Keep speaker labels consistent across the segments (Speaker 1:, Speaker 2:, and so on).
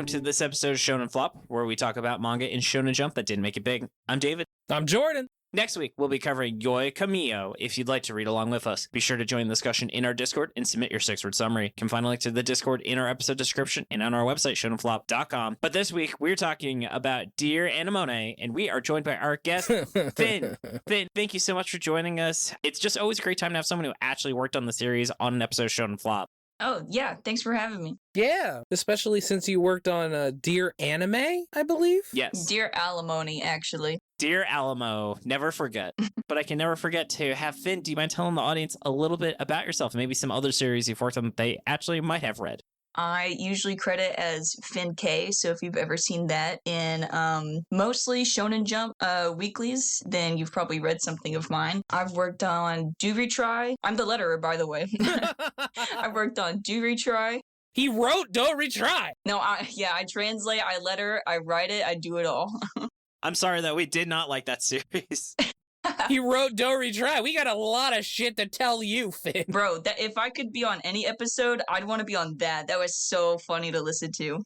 Speaker 1: to this episode of Shonen Flop, where we talk about manga in Shonen Jump that didn't make it big. I'm David.
Speaker 2: I'm Jordan.
Speaker 1: Next week, we'll be covering Yoi Kamio. If you'd like to read along with us, be sure to join the discussion in our Discord and submit your 6-word summary. You can find a link to the Discord in our episode description and on our website, shonenflop.com. But this week, we're talking about Dear Anemone, and we are joined by our guest, Finn. Finn, thank you so much for joining us. It's just always a great time to have someone who actually worked on the series on an episode of Shonen Flop.
Speaker 3: Oh, yeah. Thanks for having me.
Speaker 2: Yeah, especially since you worked on Dear Anime, I believe?
Speaker 1: Yes.
Speaker 3: Dear Alimony, actually.
Speaker 1: Dear Alamo, never forget. But I can never forget to have Finn, do you mind telling the audience a little bit about yourself? Maybe some other series you've worked on that they actually might have read.
Speaker 3: I usually credit as Finn K, so if you've ever seen that in mostly Shonen Jump weeklies, then you've probably read something of mine. I've worked on Do Retry. I'm the letterer, by the way. I've worked on Do Retry.
Speaker 2: He wrote Do Retry.
Speaker 3: No, I translate, I letter, I write it, I do it all.
Speaker 1: I'm sorry that we did not like that series.
Speaker 2: He wrote Do Retry. We got a lot of shit to tell you, Finn.
Speaker 3: Bro, that if I could be on any episode, I'd want to be on that. That was so funny to listen to.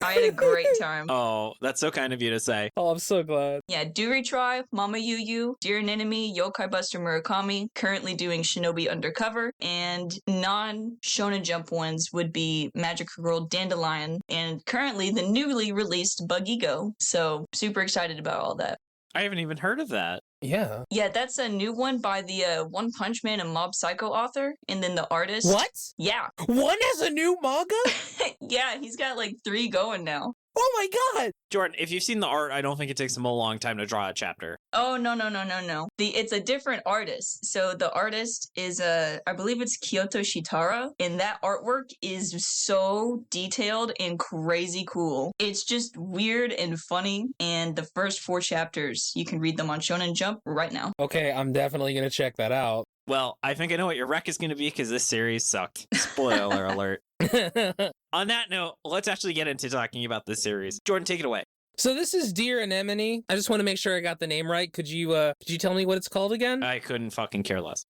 Speaker 3: I had a great time.
Speaker 1: Oh, that's so kind of you to say.
Speaker 2: Oh, I'm so glad.
Speaker 3: Yeah, Do Retry, Mama Yu Yu, Dear Anemone, Yokai Buster Murakami, currently doing Shinobi Undercover, and non-Shonen Jump ones would be Magic Girl Dandelion, and currently the newly released Bug Ego. So, super excited about all that.
Speaker 1: I haven't even heard of that.
Speaker 2: Yeah.
Speaker 3: Yeah, that's a new one by the One Punch Man and Mob Psycho author, and then the artist.
Speaker 2: What?
Speaker 3: Yeah.
Speaker 2: One has a new manga?
Speaker 3: Yeah, he's got like 3 going now.
Speaker 2: Oh my god!
Speaker 1: Jordan, if you've seen the art, I don't think it takes him a long time to draw a chapter.
Speaker 3: Oh, no. It's a different artist. So the artist is, I believe it's Kyoto Shitara, and that artwork is so detailed and crazy cool. It's just weird and funny, and the first 4 chapters, you can read them on Shonen Jump right now.
Speaker 2: Okay, I'm definitely gonna check that out.
Speaker 1: Well, I think I know what your rec is going to be because this series sucked. Spoiler alert. On that note, let's actually get into talking about this series. Jordan, take it away.
Speaker 2: So this is Dear Anemone. I just want to make sure I got the name right. Could you tell me what it's called again?
Speaker 1: I couldn't fucking care less.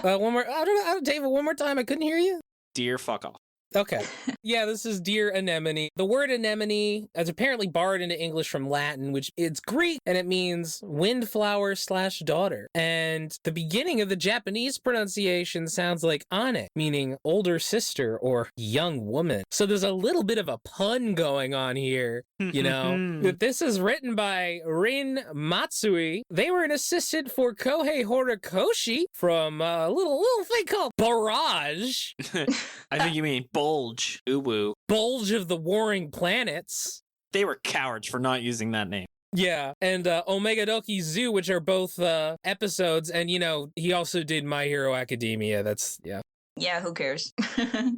Speaker 2: One more. I don't know, David. One more time. I couldn't hear you.
Speaker 1: Dear fuck off.
Speaker 2: Okay. Yeah, this is Dear Anemone. The word anemone is apparently borrowed into English from Latin, which it's Greek, and it means windflower/daughter. And the beginning of the Japanese pronunciation sounds like ane, meaning older sister or young woman. So there's a little bit of a pun going on here, you know. This is written by Rin Matsui. They were an assistant for Kohei Horikoshi from a little thing called Barrage.
Speaker 1: I think you mean Bulge. Uwu.
Speaker 2: Bulge of the Warring Planets.
Speaker 1: They were cowards for not using that name.
Speaker 2: Yeah, and Omega Doki Zoo, which are both episodes, and, you know, he also did My Hero Academia. That's, yeah.
Speaker 3: Yeah, who cares?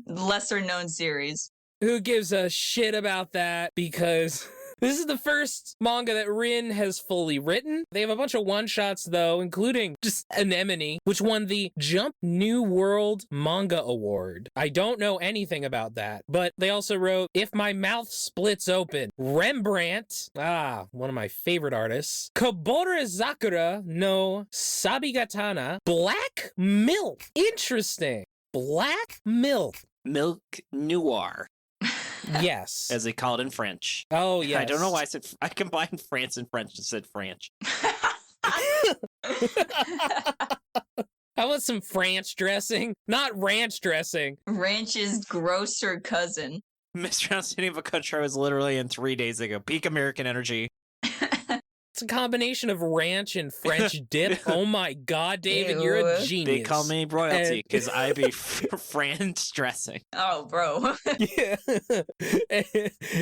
Speaker 3: Lesser known series.
Speaker 2: Who gives a shit about that? Because this is the first manga that Rin has fully written. They have a bunch of one-shots, though, including just Anemone, which won the Jump New World Manga Award. I don't know anything about that, but they also wrote If My Mouth Splits Open, Rembrandt, one of my favorite artists, Kobore Zakura no Sabigatana, Black Milk. Interesting. Black Milk.
Speaker 1: Milk Noir,
Speaker 2: Yes.
Speaker 1: as they call it in French.
Speaker 2: Oh, yes.
Speaker 1: I don't know why I combined France and French and said French.
Speaker 2: How about some French dressing? Not ranch dressing.
Speaker 3: Ranch's grosser cousin.
Speaker 1: Mispronounced the name of a country I was literally in 3 days ago. Peak American energy.
Speaker 2: It's a combination of ranch and French dip. Oh my god, David,
Speaker 3: Ew.
Speaker 2: you're a genius.
Speaker 1: They call me royalty because I be French dressing.
Speaker 3: Oh, bro.
Speaker 2: Yeah.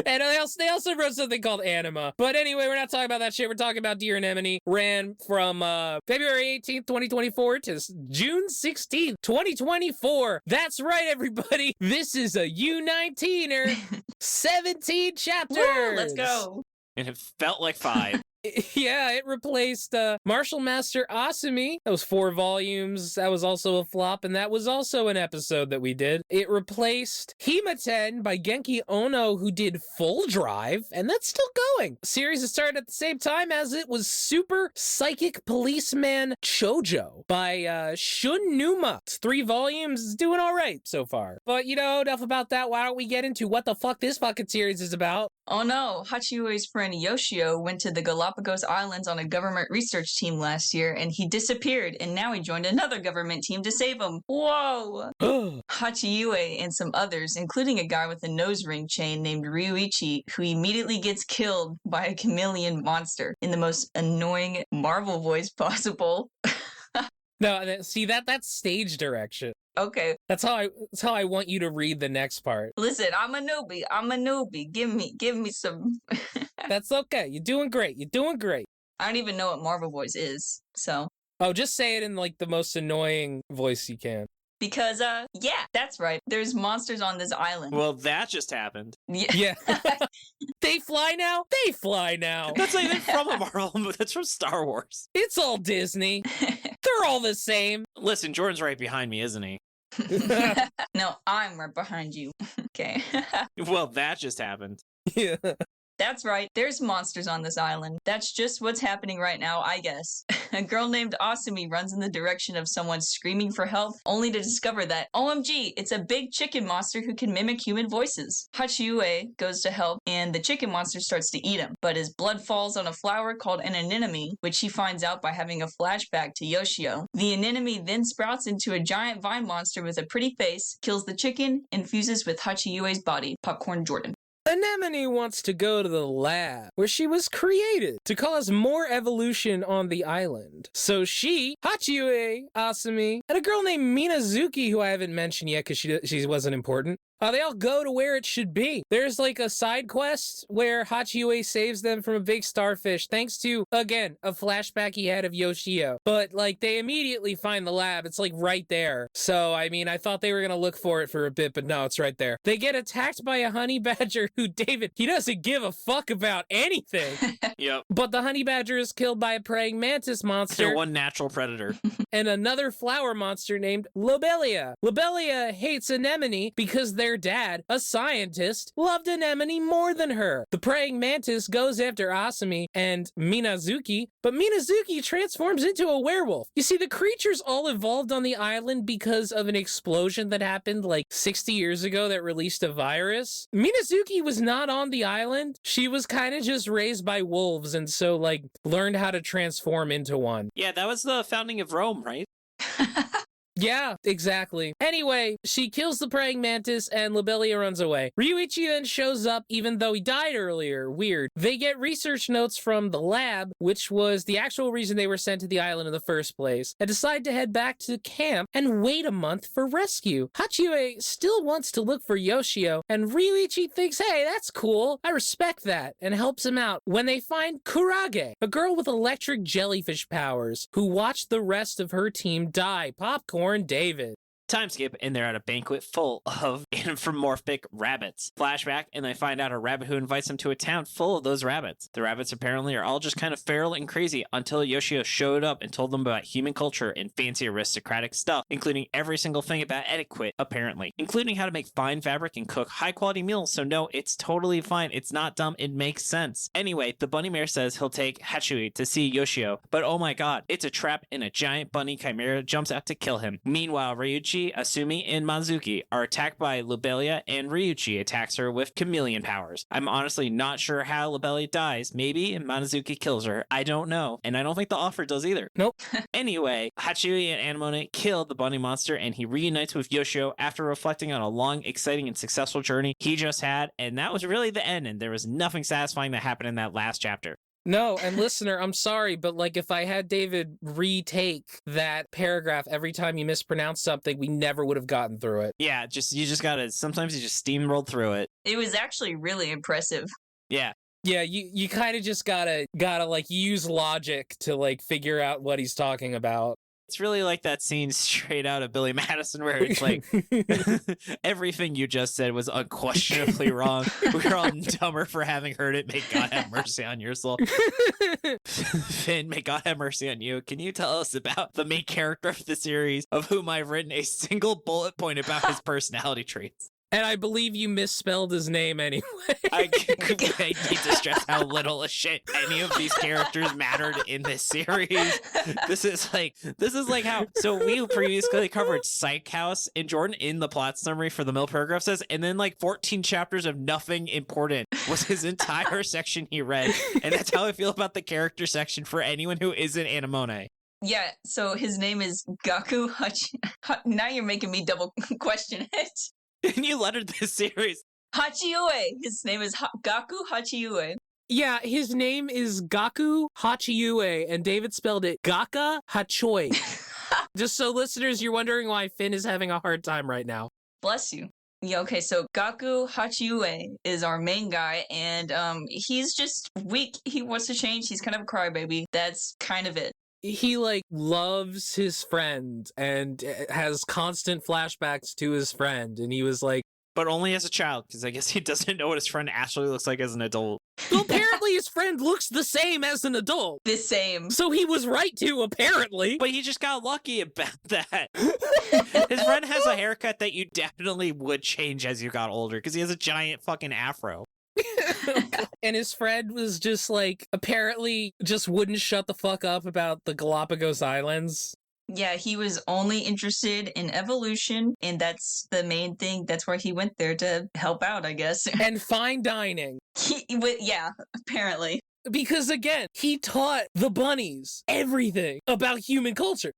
Speaker 2: And they also wrote something called Anima. But anyway, we're not talking about that shit. We're talking about Dear Anemone. Ran from February 18th, 2024 to June 16th, 2024. That's right, everybody. This is a U19er. 17 chapters.
Speaker 3: Woo, let's go.
Speaker 1: And it felt like 5.
Speaker 2: Yeah, it replaced Martial Master Asumi. That was 4 volumes. That was also a flop, and that was also an episode that we did. It replaced Himaten by Genki Ono, who did Full Drive, and that's still going. The series that started at the same time as it was Super Psychic Policeman Chojo by Shun Numa. It's 3 volumes. It's doing all right so far. But, enough about that. Why don't we get into what the fuck this fucking series is about?
Speaker 3: Oh no, Hachiue's friend Yoshio went to the Galapagos Islands on a government research team last year, and he disappeared, and now he joined another government team to save him. Whoa! Hachiue and some others, including a guy with a nose ring chain named Ryuichi, who immediately gets killed by a chameleon monster in the most annoying Marvel voice possible.
Speaker 2: No, see, that's stage direction.
Speaker 3: Okay.
Speaker 2: That's how I want you to read the next part.
Speaker 3: Listen, I'm a newbie. Give me some.
Speaker 2: That's okay. You're doing great.
Speaker 3: I don't even know what Marvel voice is, so.
Speaker 2: Oh, just say it in like the most annoying voice you can.
Speaker 3: Because, yeah, that's right. There's monsters on this island.
Speaker 1: Well, that just happened.
Speaker 2: Yeah. They fly now?
Speaker 1: That's not even from a Marvel movie. That's from Star Wars.
Speaker 2: It's all Disney. They're all the same.
Speaker 1: Listen, Jordan's right behind me, isn't he?
Speaker 3: No, I'm right behind you. Okay.
Speaker 1: Well, that just happened.
Speaker 2: Yeah.
Speaker 3: That's right. There's monsters on this island. That's just what's happening right now, I guess. A girl named Asumi runs in the direction of someone screaming for help, only to discover that, OMG, it's a big chicken monster who can mimic human voices. Hachiue goes to help, and the chicken monster starts to eat him, but his blood falls on a flower called an anemone, which he finds out by having a flashback to Yoshio. The anemone then sprouts into a giant vine monster with a pretty face, kills the chicken, and fuses with Hachiue's body. Popcorn Jordan.
Speaker 2: Anemone wants to go to the lab where she was created to cause more evolution on the island. So she, Hachiue, Asumi, and a girl named Minazuki, who I haven't mentioned yet because she wasn't important, they all go to where it should be. There's like a side quest where Hachiue saves them from a big starfish thanks to, again, a flashback he had of Yoshio. But like they immediately find the lab. It's like right there. So, I mean, I thought they were going to look for it for a bit, but no, it's right there. They get attacked by a honey badger who, David, he doesn't give a fuck about anything.
Speaker 1: Yep.
Speaker 2: But the honey badger is killed by a praying mantis monster.
Speaker 1: They're one natural predator.
Speaker 2: And another flower monster named Lobelia. Lobelia hates Anemone because their dad, a scientist, loved Anemone more than her. The praying mantis goes after Asumi and Minazuki, but Minazuki transforms into a werewolf. You see, the creatures all evolved on the island because of an explosion that happened like 60 years ago that released a virus. Minazuki was not on the island. She was kind of just raised by wolves and so like learned how to transform into one.
Speaker 1: Yeah, that was the founding of Rome, right?
Speaker 2: Yeah, exactly. Anyway, she kills the praying mantis and Lobelia runs away. Ryuichi then shows up even though he died earlier. Weird. They get research notes from the lab, which was the actual reason they were sent to the island in the first place, and decide to head back to camp and wait a month for rescue. Hachiue still wants to look for Yoshio, and Ryuichi thinks, hey, that's cool. I respect that, and helps him out when they find Kurage, a girl with electric jellyfish powers, who watched the rest of her team die. Popcorn David.
Speaker 1: Time skip, and they're at a banquet full of anthropomorphic rabbits. Flashback, and they find out a rabbit who invites them to a town full of those rabbits. The rabbits apparently are all just kind of feral and crazy until Yoshio showed up and told them about human culture and fancy aristocratic stuff, including every single thing about etiquette, apparently, including how to make fine fabric and cook high-quality meals. So no, it's totally fine. It's not dumb. It makes sense. Anyway, the bunny mayor says he'll take Hachiue to see Yoshio, but oh my god, it's a trap and a giant bunny chimera jumps out to kill him. Meanwhile, Ryuichi, Asumi, and Mazuki are attacked by Lobelia, and Ryuichi attacks her with chameleon powers. I'm honestly not sure how Lobelia dies. Maybe Mazuki kills her. I don't know. And I don't think the offer does either.
Speaker 2: Nope.
Speaker 1: Anyway, Hachiue and Anemone kill the bunny monster, and he reunites with Yoshio after reflecting on a long, exciting, and successful journey he just had, and that was really the end, and there was nothing satisfying that happened in that last chapter.
Speaker 2: No, and listener, I'm sorry, but like if I had David retake that paragraph every time you mispronounce something, we never would have gotten through it.
Speaker 1: Yeah, you just gotta, sometimes you just steamrolled through it.
Speaker 3: It was actually really impressive.
Speaker 1: Yeah.
Speaker 2: Yeah, you kind of just gotta like use logic to like figure out what he's talking about.
Speaker 1: It's really like that scene straight out of Billy Madison where it's like, everything you just said was unquestionably wrong. We're all dumber for having heard it. May God have mercy on your soul. Finn, may God have mercy on you. Can you tell us about the main character of the series, of whom I've written a single bullet point about his personality traits?
Speaker 2: And I believe you misspelled his name anyway.
Speaker 1: I need to stress how little a shit any of these characters mattered in this series. This is like how, so we previously covered Psych House, and Jordan in the plot summary for the middle paragraph says, and then like 14 chapters of nothing important was his entire section he read. And that's how I feel about the character section for anyone who isn't Anemone.
Speaker 3: Yeah, so his name is Gaku Now you're making me double question it.
Speaker 1: And you lettered this series.
Speaker 3: Hachiue. His name is Gaku Hachiue.
Speaker 2: Yeah, his name is Gaku Hachiue, and David spelled it Gaka Hachoi. Just so listeners, you're wondering why Finn is having a hard time right now.
Speaker 3: Bless you. Yeah, okay, so Gaku Hachiue is our main guy, and he's just weak. He wants to change. He's kind of a crybaby. That's kind of it.
Speaker 2: He like loves his friend and has constant flashbacks to his friend, and he was like,
Speaker 1: but only as a child, because I guess he doesn't know what his friend actually looks like as an adult.
Speaker 2: well, apparently his friend looks the same as an adult.
Speaker 3: The same.
Speaker 2: So he was right to, apparently.
Speaker 1: But he just got lucky about that. His friend has a haircut that you definitely would change as you got older, because he has a giant fucking afro.
Speaker 2: And his friend was just like, apparently just wouldn't shut the fuck up about the Galapagos Islands.
Speaker 3: Yeah, he was only interested in evolution, and that's the main thing. That's why he went there, to help out, I guess.
Speaker 2: And fine dining.
Speaker 3: Yeah, apparently.
Speaker 2: Because again, he taught the bunnies everything about human culture.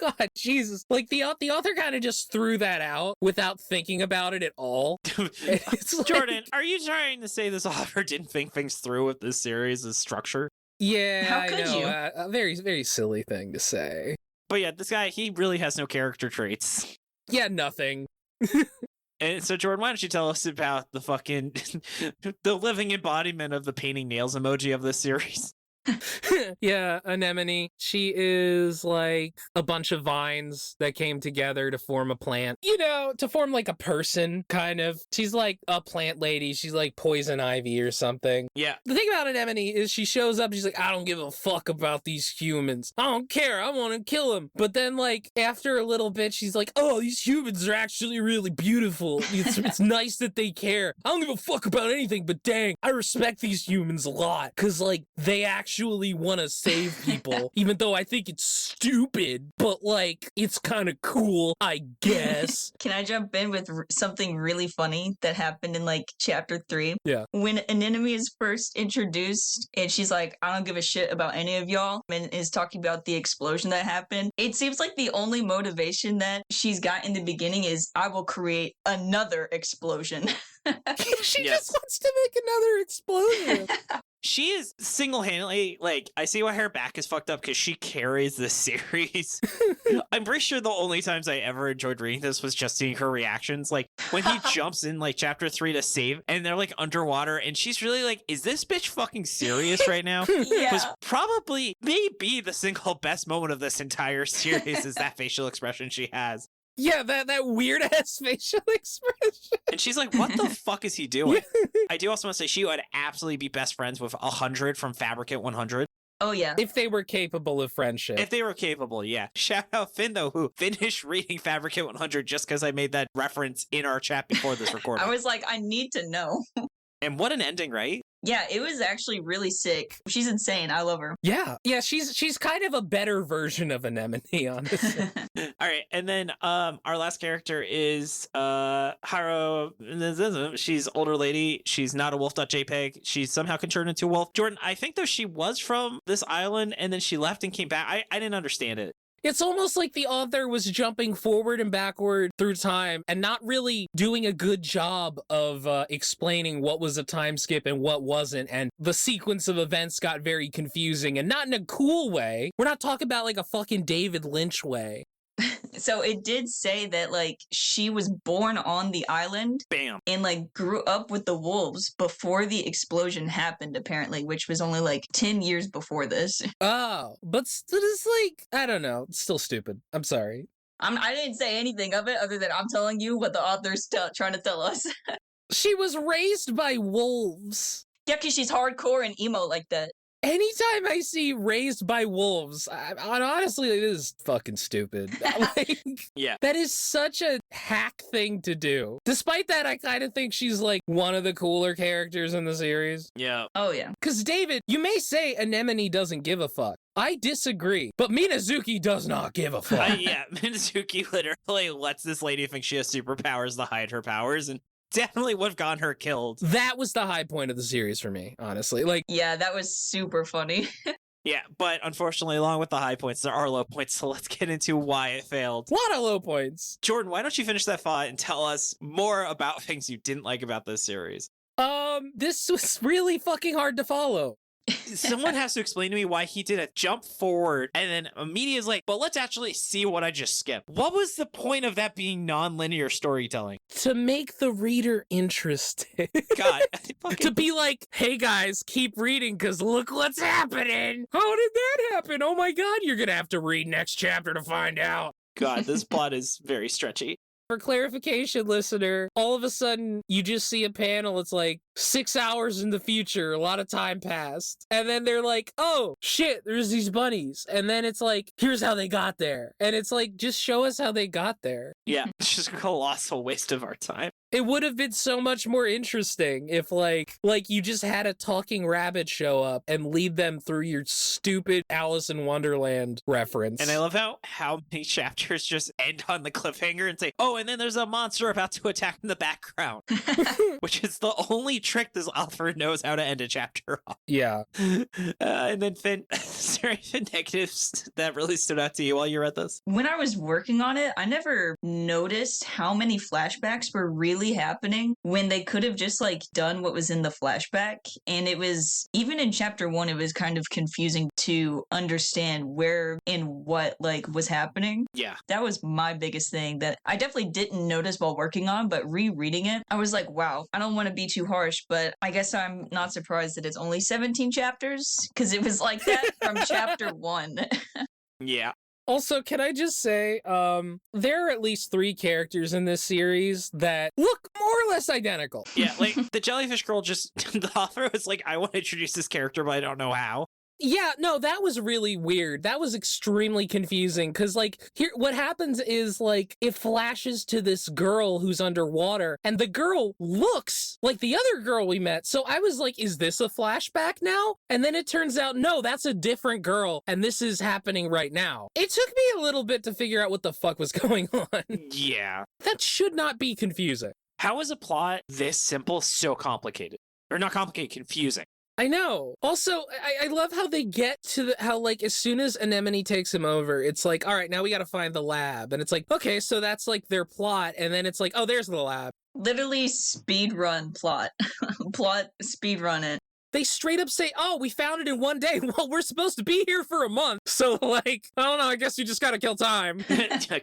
Speaker 2: God, Jesus. Like, the author kind of just threw that out without thinking about it at all.
Speaker 1: Jordan, like, are you trying to say this author didn't think things through with this series' structure?
Speaker 2: Yeah,
Speaker 3: How could you?
Speaker 2: A very, very silly thing to say.
Speaker 1: But yeah, this guy, he really has no character traits.
Speaker 2: Yeah, nothing.
Speaker 1: And so, Jordan, why don't you tell us about the fucking, the living embodiment of the painting nails emoji of this series?
Speaker 2: Yeah, Anemone. She is like a bunch of vines that came together to form a plant. You know, to form like a person, kind of. She's like a plant lady. She's like poison ivy or something.
Speaker 1: Yeah.
Speaker 2: The thing about Anemone is she shows up, she's like, I don't give a fuck about these humans. I don't care. I want to kill them. But then, like, after a little bit, she's like, oh, these humans are actually really beautiful. It's nice that they care. I don't give a fuck about anything, but dang, I respect these humans a lot. Because, like, they actually want to save people, even though I think it's stupid, but like, it's kind of cool, I guess.
Speaker 3: Can I jump in with something really funny that happened in like chapter 3?
Speaker 2: Yeah.
Speaker 3: When an enemy is first introduced and she's like, I don't give a shit about any of y'all, and is talking about the explosion that happened, it seems like the only motivation that she's got in the beginning is, I will create another explosion.
Speaker 2: She just wants to make another explosion.
Speaker 1: She is single-handedly, like, I see why her back is fucked up, because she carries this series. I'm pretty sure the only times I ever enjoyed reading this was just seeing her reactions. Like, when he jumps in, like, chapter 3 to save, and they're, like, underwater, and she's really like, is this bitch fucking serious right now?
Speaker 3: Yeah.
Speaker 1: Was probably, maybe the single best moment of this entire series is that facial expression she has.
Speaker 2: Yeah, that weird-ass facial expression.
Speaker 1: And she's like, what the fuck is he doing? I do also want to say she would absolutely be best friends with 100 from Fabricant 100.
Speaker 3: Oh, yeah.
Speaker 2: If they were capable of friendship.
Speaker 1: If they were capable, yeah. Shout out Finn, though, who finished reading Fabricant 100 just because I made that reference in our chat before this recording.
Speaker 3: I was like, I need to know.
Speaker 1: And what an ending, right?
Speaker 3: Yeah, it was actually really sick. She's insane. I love her.
Speaker 2: Yeah, she's kind of a better version of Anemone, honestly.
Speaker 1: All right, and then our last character is Haro. She's older lady. She's not a wolf.jpg. She's somehow can turn into a wolf. Jordan, I think though she was from this island and then she left and came back. I didn't understand it.
Speaker 2: It's almost like the author was jumping forward and backward through time and not really doing a good job of explaining what was a time skip and what wasn't. And the sequence of events got very confusing, and not in a cool way. We're not talking about like a fucking David Lynch way.
Speaker 3: So it did say that, like, she was born on the island
Speaker 1: Bam.
Speaker 3: and, like, grew up with the wolves before the explosion happened, apparently, which was only, like, 10 years before this.
Speaker 2: Oh, but it's like, I don't know. It's still stupid. I'm sorry.
Speaker 3: I didn't say anything of it other than I'm telling you what the author's trying to tell us.
Speaker 2: She was raised by wolves.
Speaker 3: Yeah, because she's hardcore and emo like that.
Speaker 2: Anytime I see raised by wolves, honestly, it is fucking stupid. Like,
Speaker 1: Yeah.
Speaker 2: that is such a hack thing to do. Despite that, I kind of think she's like one of the cooler characters in the series.
Speaker 1: Yeah.
Speaker 3: Oh, yeah.
Speaker 2: Because, David, you may say Anemone doesn't give a fuck. I disagree, but Minazuki does not give a fuck.
Speaker 1: Yeah, Minazuki literally lets this lady think she has superpowers to hide her powers, and definitely would have gotten her killed.
Speaker 2: That was the high point of the series for me, honestly. Like,
Speaker 3: Yeah, that was super funny.
Speaker 1: Yeah, but unfortunately, along with the high points, there are low points, so let's get into why it failed.
Speaker 2: a lot of low points.
Speaker 1: Jordan, why don't you finish that thought and tell us more about things you didn't like about this series?
Speaker 2: This was really fucking hard to follow.
Speaker 1: Someone has to explain to me why he did a jump forward and then immediately is like, but let's actually see what I just skipped. What was the point of that being non-linear storytelling?
Speaker 2: To make the reader interested.
Speaker 1: God.
Speaker 2: To be like, hey guys, keep reading because look what's happening. How did that happen? Oh my god, you're gonna have to read next chapter to find out.
Speaker 1: God, this plot is very stretchy.
Speaker 2: For clarification, listener, all of a sudden you just see a panel. It's like 6 hours in the future. A lot of time passed. And then they're like, oh, shit, there's these bunnies. And then it's like, here's how they got there. And it's like, just show us how they got there.
Speaker 1: Yeah, it's just a colossal waste of our time.
Speaker 2: It would have been so much more interesting if like you just had a talking rabbit show up and lead them through your stupid Alice in Wonderland reference.
Speaker 1: And I love how many chapters just end on the cliffhanger and say, oh, and then there's a monster about to attack in the background, which is the only trick this author knows how to end a chapter off.
Speaker 2: Yeah.
Speaker 1: And then Finn, is there any negatives that really stood out to you while you read this?
Speaker 3: When I was working on it, I never noticed how many flashbacks were really happening when they could have just like done what was in the flashback. And it was, even in chapter 1, it was kind of confusing to understand where and what like was happening.
Speaker 1: Yeah.
Speaker 3: That was my biggest thing that I definitely didn't notice while working on, but rereading it, I was like, wow, I don't want to be too harsh, but I guess I'm not surprised that it's only 17 chapters because it was like that from chapter 1.
Speaker 1: Yeah.
Speaker 2: Also, can I just say, there are at least 3 characters in this series that look more or less identical.
Speaker 1: Yeah, like the jellyfish girl just, the author was like, I want to introduce this character, but I don't know how.
Speaker 2: Yeah, no, that was really weird. That was extremely confusing because, like, here, what happens is, like, it flashes to this girl who's underwater, and the girl looks like the other girl we met. So I was like, is this a flashback now? And then it turns out, no, that's a different girl, and this is happening right now. It took me a little bit to figure out what the fuck was going on.
Speaker 1: Yeah.
Speaker 2: That should not be confusing.
Speaker 1: How is a plot this simple so complicated? Or not complicated, confusing?
Speaker 2: I know. Also, I love how they get to how, like, as soon as Anemone takes him over, it's like, all right, now we got to find the lab. And it's like, okay, so that's like their plot. And then it's like, oh, there's the lab.
Speaker 3: Literally speed run plot. Plot speed run it.
Speaker 2: They straight up say, oh, we found it in one day. Well, we're supposed to be here for a month. So, like, I don't know, I guess we just got to kill time.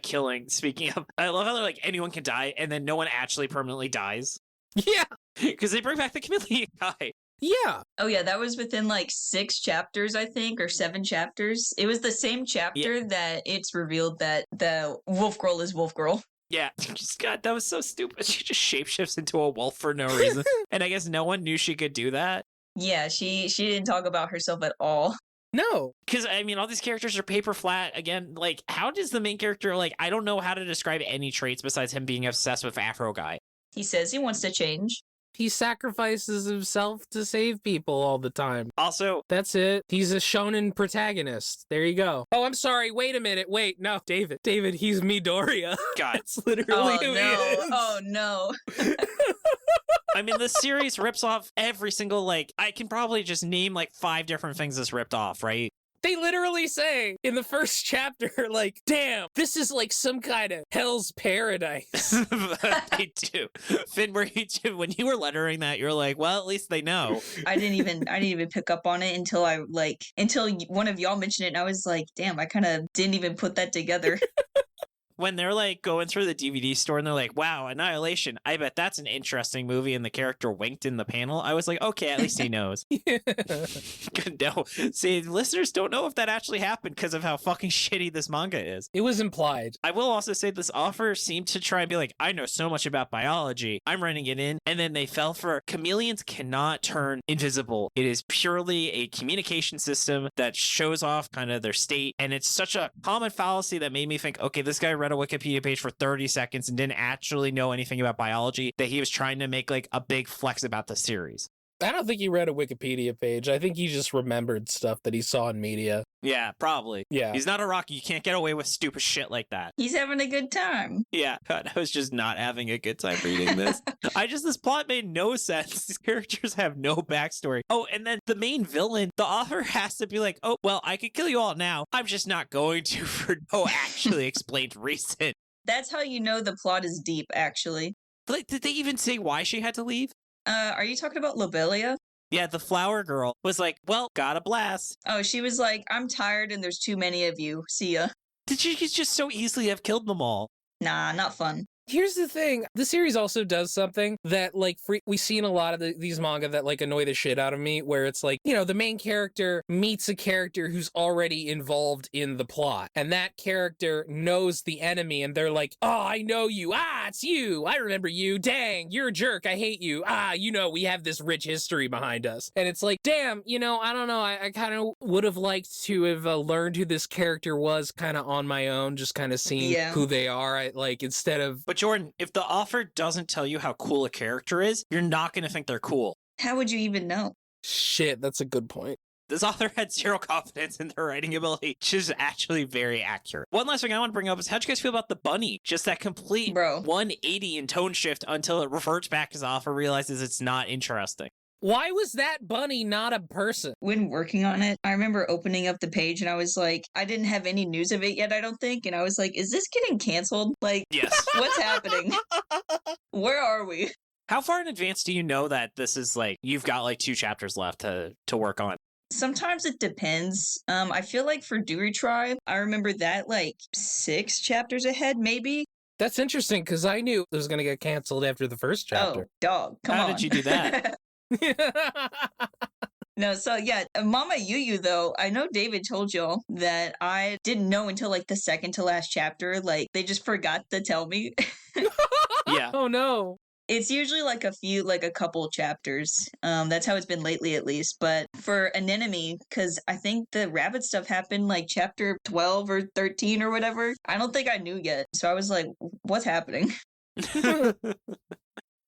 Speaker 1: Killing, speaking of. I love how they're like, anyone can die, and then no one actually permanently dies.
Speaker 2: Yeah.
Speaker 1: Because they bring back the chameleon guy.
Speaker 2: Yeah.
Speaker 3: Oh yeah, that was within like 6 chapters, I think, or 7 chapters. It was the same chapter that it's revealed that the wolf girl is wolf girl.
Speaker 1: Yeah, just God, that was so stupid. She just shapeshifts into a wolf for no reason. And I guess no one knew she could do that.
Speaker 3: Yeah, she didn't talk about herself at all.
Speaker 2: No.
Speaker 1: Because, I mean, all these characters are paper flat. Again, like, how does the main character, like, I don't know how to describe any traits besides him being obsessed with Afro Guy.
Speaker 3: He says he wants to change.
Speaker 2: He sacrifices himself to save people all the time.
Speaker 1: Also,
Speaker 2: that's it. He's a shonen protagonist. There you go. Oh, I'm sorry. Wait a minute. Wait, no, David, he's Midoriya.
Speaker 1: God.
Speaker 2: That's literally who he is.
Speaker 3: Oh, no.
Speaker 1: I mean, this series rips off every single, like, I can probably just name, like, 5 different things this ripped off, right?
Speaker 2: They literally say in the first chapter, like, damn, this is like some kind of hell's paradise.
Speaker 1: They do. Finn, when you were lettering that, you're like, well, at least they know.
Speaker 3: I didn't even pick up on it until until one of y'all mentioned it, and I was like, damn, I kind of didn't even put that together.
Speaker 1: when they're like going through the DVD store and they're like, wow, Annihilation, I bet that's an interesting movie, and the character winked in the panel, I was like, okay, at least he knows. No, see, listeners don't know if that actually happened because of how fucking shitty this manga is.
Speaker 2: It was implied.
Speaker 1: I will also say this author seemed to try and be like, I know so much about biology, I'm running it in, and then they fell for chameleons cannot turn invisible. It is purely a communication system that shows off kind of their state, and it's such a common fallacy that made me think, okay, this guy read a Wikipedia page for 30 seconds and didn't actually know anything about biology, that he was trying to make like a big flex about the series.
Speaker 2: I don't think he read a Wikipedia page. I think he just remembered stuff that he saw in media.
Speaker 1: Yeah, probably.
Speaker 2: Yeah.
Speaker 1: He's not a Rocky. You can't get away with stupid shit like that.
Speaker 3: He's having a good time.
Speaker 1: Yeah, God, I was just not having a good time reading this. This plot made no sense. These characters have no backstory. Oh, and then the main villain, the author has to be like, oh, well, I could kill you all now. I'm just not going to for no actually explained reason.
Speaker 3: That's how you know the plot is deep, actually.
Speaker 1: Like, did they even say why she had to leave?
Speaker 3: Are you talking about Lobelia?
Speaker 1: Yeah, the flower girl was like, well, got a blast.
Speaker 3: Oh, she was like, I'm tired and there's too many of you. See ya.
Speaker 1: Did she just so easily have killed them all?
Speaker 3: Nah, not fun.
Speaker 2: Here's the thing. The series also does something that, like, we see in a lot of these manga that, like, annoy the shit out of me, where it's like, you know, the main character meets a character who's already involved in the plot, and that character knows the enemy, and they're like, oh, I know you. Ah, it's you. I remember you. Dang, you're a jerk. I hate you. Ah, you know, we have this rich history behind us. And it's like, damn, you know, I don't know. I kind of would have liked to have learned who this character was kind of on my own, just kind of seeing who they are, instead of...
Speaker 1: But Jordan, if the author doesn't tell you how cool a character is, you're not going to think they're cool.
Speaker 3: How would you even know?
Speaker 2: Shit, that's a good point.
Speaker 1: This author had zero confidence in their writing ability, which is actually very accurate. One last thing I want to bring up is, how'd you guys feel about the bunny? Just that complete 180 in tone shift until it reverts back as the author realizes it's not interesting.
Speaker 2: Why was that bunny not a person?
Speaker 3: When working on it, I remember opening up the page and I was like, I didn't have any news of it yet, I don't think. And I was like, is this getting canceled? Like,
Speaker 1: yes.
Speaker 3: What's happening? Where are we?
Speaker 1: How far in advance do you know that this is like, you've got like 2 chapters left to work on?
Speaker 3: Sometimes it depends. I feel like for Dewey Tribe, I remember that like 6 chapters ahead, maybe.
Speaker 2: That's interesting, because I knew it was going to get canceled after the first chapter.
Speaker 3: Oh, dog, come on.
Speaker 1: How did you do that?
Speaker 3: No, so yeah, Mama Yuyu though, I know David told y'all that I didn't know until like the second to last chapter. Like, they just forgot to tell me.
Speaker 1: Yeah.
Speaker 2: Oh no.
Speaker 3: It's usually like a couple chapters. That's how it's been lately, at least. But for Anemone, because I think the rabbit stuff happened like chapter 12 or 13 or whatever. I don't think I knew yet. So I was like, what's happening?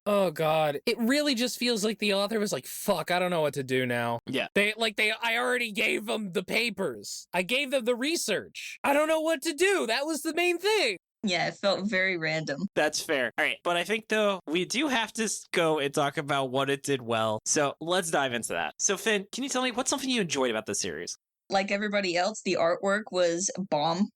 Speaker 2: Oh god. It really just feels like the author was like, fuck, I don't know what to do now.
Speaker 1: Yeah.
Speaker 2: I already gave them the papers. I gave them the research. I don't know what to do. That was the main thing.
Speaker 3: Yeah, it felt very random.
Speaker 1: That's fair. All right. But I think, though, we do have to go and talk about what it did well. So let's dive into that. So, Finn, can you tell me what's something you enjoyed about this series?
Speaker 3: Like everybody else, the artwork was bomb.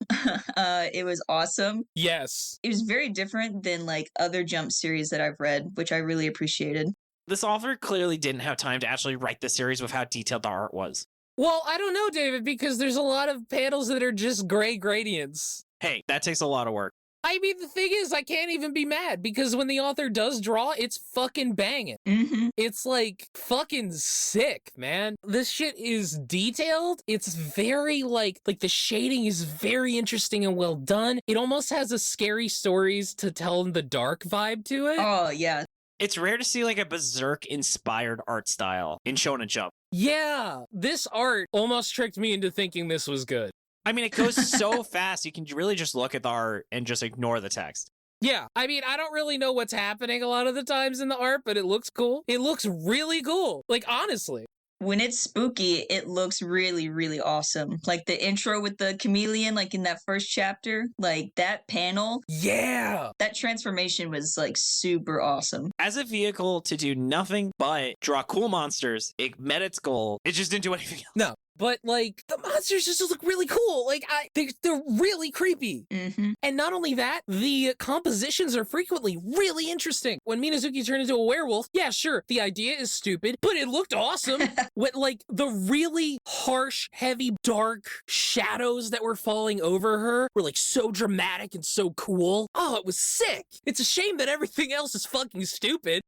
Speaker 3: It was awesome.
Speaker 2: Yes.
Speaker 3: It was very different than like other Jump series that I've read, which I really appreciated.
Speaker 1: This author clearly didn't have time to actually write the series with how detailed the art was.
Speaker 2: Well, I don't know, David, because there's a lot of panels that are just gray gradients.
Speaker 1: Hey, that takes a lot of work.
Speaker 2: I mean, the thing is, I can't even be mad, because when the author does draw, it's fucking banging.
Speaker 3: Mm-hmm.
Speaker 2: It's like fucking sick, man. This shit is detailed. It's very like the shading is very interesting and well done. It almost has a scary stories to tell in the dark vibe to it.
Speaker 3: Oh, yeah.
Speaker 1: It's rare to see like a Berserk-inspired art style in Shonen Jump.
Speaker 2: Yeah, this art almost tricked me into thinking this was good.
Speaker 1: I mean, it goes so fast, you can really just look at the art and just ignore the text.
Speaker 2: Yeah, I mean, I don't really know what's happening a lot of the times in the art, but it looks cool. It looks really cool. Like, honestly.
Speaker 3: When it's spooky, it looks really, really awesome. Like the intro with the chameleon, like in that first chapter, like that panel.
Speaker 2: Yeah.
Speaker 3: That transformation was like super awesome.
Speaker 1: As a vehicle to do nothing but draw cool monsters, it met its goal. It just didn't do anything else.
Speaker 2: No. but like the monsters just look really cool. Like they're really creepy.
Speaker 3: Mm-hmm.
Speaker 2: And not only that, the compositions are frequently really interesting. When Minazuki turned into a werewolf, yeah, sure, the idea is stupid, but it looked awesome. With like the really harsh, heavy, dark shadows that were falling over her were like so dramatic and so cool. Oh, it was sick. It's a shame that everything else is fucking stupid.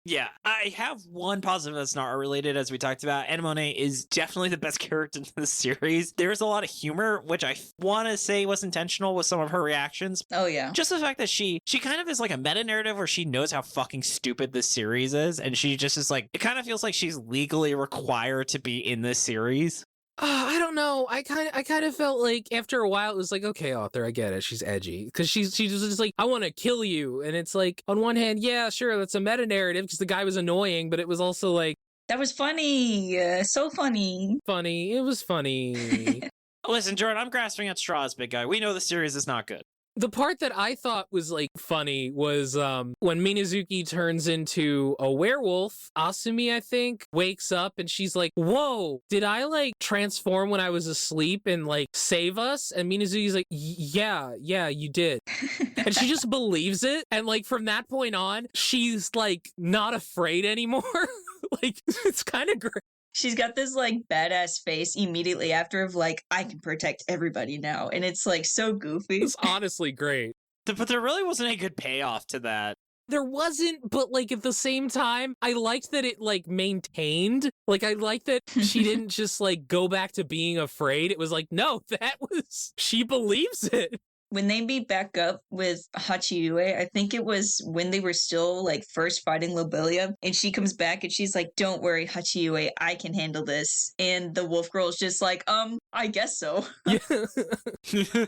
Speaker 1: Yeah, I have one positive that's not related, as we talked about. Anemone is definitely the best character in the series. There's a lot of humor, which I want to say was intentional with some of her reactions.
Speaker 3: Oh, yeah.
Speaker 1: Just the fact that she kind of is like a meta-narrative where she knows how fucking stupid this series is, and she just is like, it kind of feels like she's legally required to be in this series.
Speaker 2: I don't know. I kind of felt like after a while it was like, okay, author, I get it. She's edgy because she's just like, I want to kill you, and it's like on one hand, yeah, sure, that's a meta narrative because the guy was annoying, but it was also like
Speaker 3: that was funny, so funny.
Speaker 2: Funny. It was funny.
Speaker 1: Listen, Jordan, I'm grasping at straws, big guy. We know the series is not good.
Speaker 2: The part that I thought was like funny was when Minazuki turns into a werewolf. Asumi, I think, wakes up and she's like, whoa, did I like transform when I was asleep and like save us? And Minazuki's like, yeah, you did. And she just believes it. And like from that point on, she's like not afraid anymore. Like it's kind of great.
Speaker 3: She's got this like badass face immediately after of like, I can protect everybody now. And it's like so goofy.
Speaker 2: It's honestly great.
Speaker 1: But there really wasn't a good payoff to that.
Speaker 2: There wasn't, but like at the same time, I liked that it like maintained. Like I liked that she didn't just like go back to being afraid. It was like, no, she believes it.
Speaker 3: When they meet back up with Hachiyue, I think it was when they were still like first fighting Lobelia, and she comes back and she's like, don't worry, Hachiyue, I can handle this. And the wolf girl is just like, I guess so.
Speaker 2: Yeah.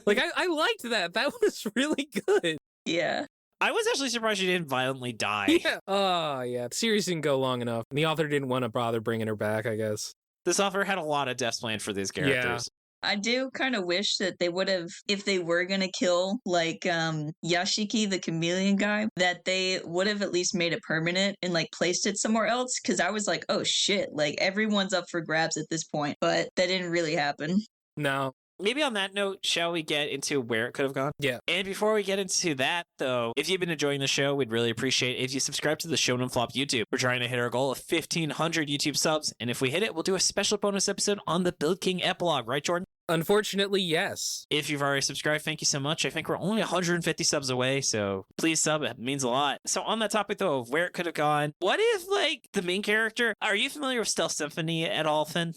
Speaker 2: Like I liked that. That was really good.
Speaker 3: Yeah.
Speaker 1: I was actually surprised she didn't violently die.
Speaker 2: Yeah. Oh, yeah. The series didn't go long enough. The author didn't want to bother bringing her back, I guess.
Speaker 1: This author had a lot of deaths planned for these characters.
Speaker 3: I do kind of wish that they would have, if they were going to kill, like, Yashiki, the chameleon guy, that they would have at least made it permanent and, like, placed it somewhere else. Because I was like, oh, shit. Like, everyone's up for grabs at this point. But that didn't really happen.
Speaker 2: No.
Speaker 1: Maybe on that note, shall we get into where it could have gone?
Speaker 2: Yeah.
Speaker 1: And before we get into that, though, if you've been enjoying the show, we'd really appreciate it if you subscribe to the Shonen Flop YouTube. We're trying to hit our goal of 1,500 YouTube subs, and if we hit it, we'll do a special bonus episode on the Build King epilogue, right, Jordan?
Speaker 2: Unfortunately, yes.
Speaker 1: If you've already subscribed, thank you so much. I think we're only 150 subs away, so please sub. It means a lot. So on that topic, though, of where it could have gone, what if, like, the main character... Are you familiar with Stealth Symphony at all, Finn?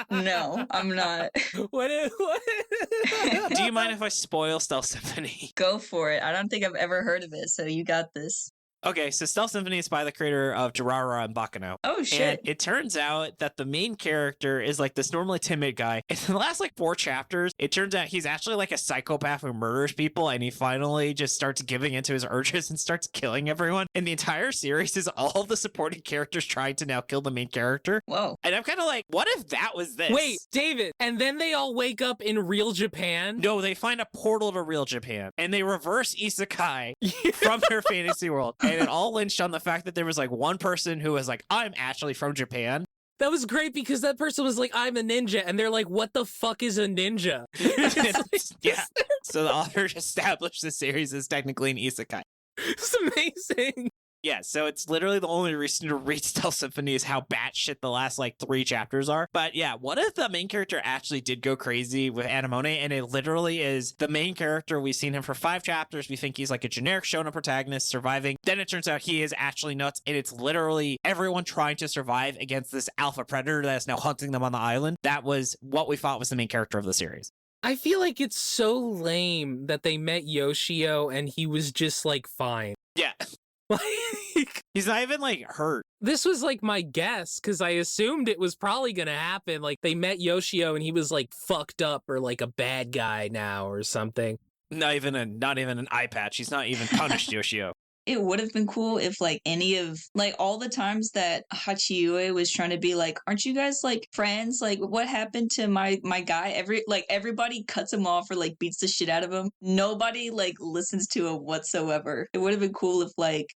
Speaker 3: No, I'm not.
Speaker 2: What?
Speaker 1: Do you mind if I spoil Stealth Symphony?
Speaker 3: Go for it. I don't think I've ever heard of it, so you got this.
Speaker 1: Okay, so Stealth Symphony is by the creator of Durara and Bakano.
Speaker 3: Oh, shit.
Speaker 1: And it turns out that the main character is like this normally timid guy. In the last like 4 chapters, it turns out he's actually like a psychopath who murders people, and he finally just starts giving into his urges and starts killing everyone. And the entire series is all of the supporting characters trying to now kill the main character.
Speaker 3: Whoa.
Speaker 1: And I'm kind of like, what if that was this?
Speaker 2: Wait, David, and then they all wake up in real Japan?
Speaker 1: No, they find a portal to real Japan, and they reverse isekai from their fantasy world. And it all lynched on the fact that there was like one person who was like, I'm actually from Japan.
Speaker 2: That was great because that person was like, I'm a ninja. And they're like, what the fuck is a ninja?
Speaker 1: Yeah. So the author established the series as technically an isekai.
Speaker 2: It's amazing.
Speaker 1: Yeah, so it's literally the only reason to read Stealth Symphony is how batshit the last like 3 chapters are. But yeah, what if the main character actually did go crazy with Anemone, and it literally is the main character? We've seen him for 5 chapters. We think he's like a generic shonen protagonist surviving. Then it turns out he is actually nuts, and it's literally everyone trying to survive against this alpha predator that is now hunting them on the island. That was what we thought was the main character of the series.
Speaker 2: I feel like it's so lame that they met Yoshio and he was just like fine.
Speaker 1: Yeah.
Speaker 2: Like,
Speaker 1: he's not even like hurt.
Speaker 2: This was like my guess because I assumed it was probably gonna happen. Like they met Yoshio and he was like fucked up or like a bad guy now or something.
Speaker 1: Not even an eye patch. He's not even punished Yoshio.
Speaker 3: It would have been cool if like any of like all the times that Hachiyue was trying to be like, aren't you guys like friends? Like what happened to my guy? Everybody cuts him off or like beats the shit out of him. Nobody like listens to him whatsoever. It would have been cool if like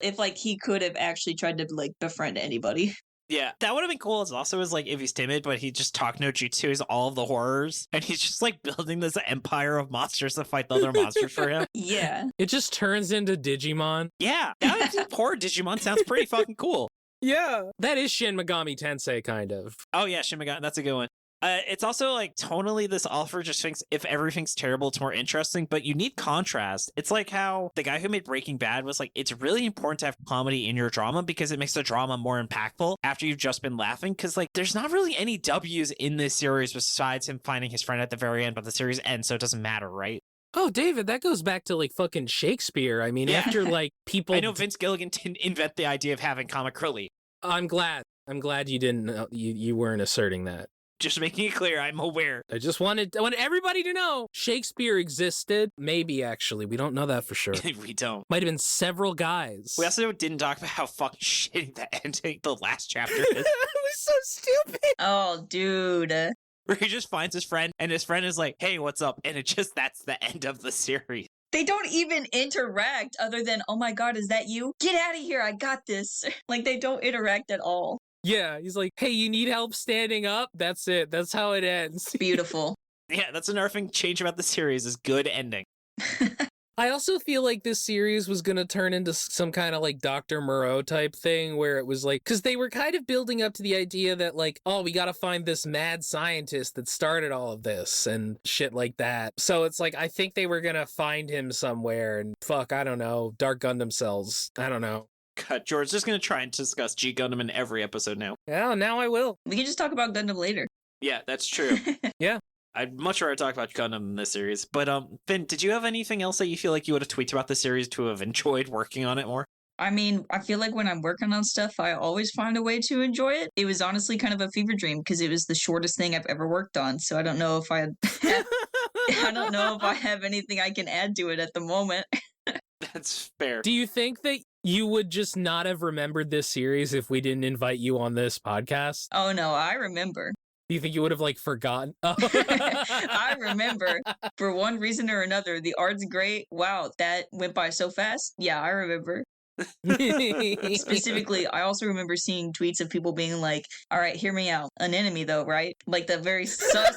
Speaker 3: if like he could have actually tried to like befriend anybody.
Speaker 1: Yeah, that would have been cool. It's also is like if he's timid, but he just talk no jutsu is all of the horrors, and he's just like building this empire of monsters to fight the other monsters for him.
Speaker 3: Yeah.
Speaker 2: It just turns into Digimon.
Speaker 1: Yeah, that horror Digimon sounds pretty fucking cool.
Speaker 2: Yeah. That is Shin Megami Tensei, kind of.
Speaker 1: Oh yeah, Shin Megami, that's a good one. It's also like tonally, this author just thinks if everything's terrible, it's more interesting, but you need contrast. It's like how the guy who made Breaking Bad was like, it's really important to have comedy in your drama because it makes the drama more impactful after you've just been laughing. Because like, there's not really any W's in this series besides him finding his friend at the very end, but the series ends, so it doesn't matter, right?
Speaker 2: Oh, David, that goes back to like fucking Shakespeare. I mean, after like people.
Speaker 1: I know Vince Gilligan didn't invent the idea of having comic relief.
Speaker 2: I'm glad you didn't. You weren't asserting that.
Speaker 1: Just making it clear, I'm aware.
Speaker 2: I want everybody to know Shakespeare existed. Maybe, actually. We don't know that for sure.
Speaker 1: We don't.
Speaker 2: Might have been several guys.
Speaker 1: We also didn't talk about how fucking shitty the ending, the last chapter is.
Speaker 2: It was so stupid.
Speaker 3: Oh, dude.
Speaker 1: Where he just finds his friend, and his friend is like, hey, what's up? And that's the end of the series.
Speaker 3: They don't even interact other than, oh my god, is that you? Get out of here, I got this. Like, they don't interact at all.
Speaker 2: Yeah, he's like, hey, you need help standing up? That's it. That's how it ends.
Speaker 3: Beautiful.
Speaker 1: Yeah, that's another thing change about the series is good ending.
Speaker 2: I also feel like this series was going to turn into some kind of like Dr. Moreau type thing where it was like, because they were kind of building up to the idea that like, oh, we got to find this mad scientist that started all of this and shit like that. So it's like, I think they were going to find him somewhere and fuck, I don't know, Dark Gundam cells. I don't know.
Speaker 1: God, George's just going to try and discuss G Gundam in every episode now.
Speaker 2: Yeah, now I will.
Speaker 3: We can just talk about Gundam later.
Speaker 1: Yeah, that's true.
Speaker 2: Yeah.
Speaker 1: I'd much rather talk about Gundam in this series. But, Finn, did you have anything else that you feel like you would have tweeted about the series to have enjoyed working on it more?
Speaker 3: I mean, I feel like when I'm working on stuff, I always find a way to enjoy it. It was honestly kind of a fever dream because it was the shortest thing I've ever worked on. So I don't know if I have anything I can add to it at the moment.
Speaker 1: That's fair.
Speaker 2: Do you think that you would just not have remembered this series if we didn't invite you on this podcast?
Speaker 3: Oh no, I remember.
Speaker 2: Do you think you would have like forgotten? Oh.
Speaker 3: I remember. For one reason or another, the art's great. Wow, that went by so fast. Yeah, I remember. Specifically, I also remember seeing tweets of people being like, all right, hear me out. An enemy though, right? Like the very sus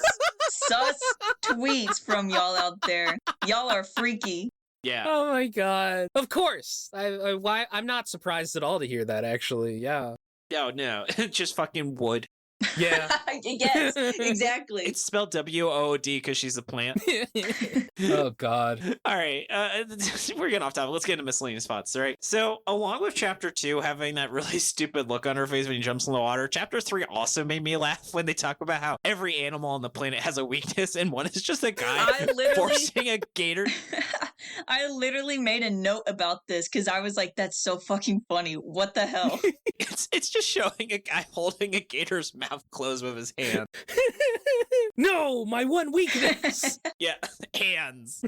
Speaker 3: tweets from y'all out there. Y'all are freaky.
Speaker 1: Yeah.
Speaker 2: Oh my god. Of course. I'm not surprised at all to hear that, actually. Yeah.
Speaker 1: Oh, no. Just fucking wood.
Speaker 2: Yeah.
Speaker 3: Yes, exactly.
Speaker 1: It's spelled W-O-O-D because she's a plant.
Speaker 2: Oh, God.
Speaker 1: All right. We're getting off topic. Let's get into miscellaneous spots, all right? So, along with Chapter 2 having that really stupid look on her face when he jumps in the water, Chapter 3 also made me laugh when they talk about how every animal on the planet has a weakness, and one is just a guy forcing a gator.
Speaker 3: I literally made a note about this because I was like, that's so fucking funny. What the hell?
Speaker 1: It's just showing a guy holding a gator's mouth closed with his hand.
Speaker 2: No, my one weakness.
Speaker 1: Yeah, hands.